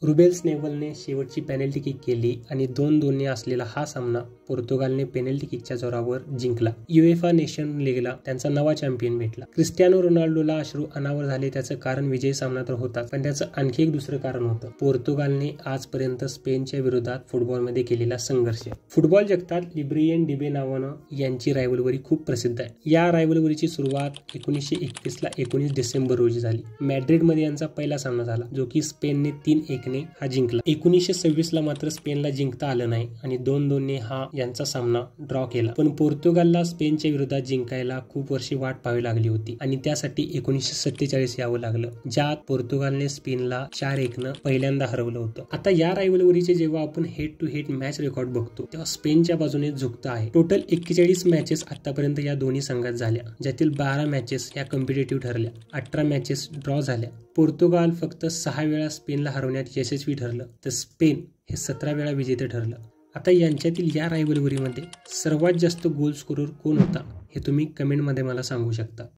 रुबेल्स नेव्हलने शेवटची penalty kick केली आणि 2-2 असलेला हा सामना पोर्तुगालने पेनल्टी किकच्या जोरावर जिंकला. युएफा नेशन लीगला त्यांचा नवा चॅम्पियन भेटला. क्रिस्टियानो रोनाल्डोला अश्रू अनावर झाले. त्याचं कारण विजयी सामना तर होताच, पण त्याचं आणखी एक दुसरं कारण होतं. पोर्तुगालने आजपर्यंत स्पेनच्या विरोधात फुटबॉलमध्ये केलेला संघर्ष. फुटबॉल जगतात लिब्रियन डिबे नावानं यांची रायव्हलरी खूप प्रसिद्ध आहे. या रायव्हलरीची सुरुवात 1921 ला 19 डिसेंबर रोजी झाली. मॅड्रिडमध्ये यांचा पहिला सामना झाला, जो की स्पेनने 3-1 हा जिंकला. 1926 ला मात्र स्पेनला जिंकता आलं नाही आणि 2-2 हा यांचा सामना ड्रॉ केला. पण पोर्तुगालला स्पेनच्या विरोधात जिंकायला खूप वर्षे वाट पाहावी लागली होती आणि त्यासाठी 1947 यावं लागलं, ज्यात पोर्तुगालने स्पेनला 4-1 पहिल्यांदा हरवलं होतं. आता या रायव्हलरीचे जेव्हा आपण head to head match record बघतो तेव्हा स्पेनच्या बाजूने झुकतं आहे. टोटल 41 मॅचेस आतापर्यंत या दोन्ही संघात झाल्या, ज्यातील 12 मॅचेस या कॉम्पिटेटिव्ह ठरल्या, 18 मॅचेस ड्रॉ झाल्या. पोर्तुगाल फक्त 6 वेळा स्पेनला हरवण्यात यशस्वी ठरलं, तर स्पेन हे 17 वेळा विजेते ठरलं. आता यांच्यातील या रायव्हलरीमध्ये सर्वात जास्त गोल स्कोरर कोण होता हे तुम्ही कमेंटमध्ये मला सांगू शकता.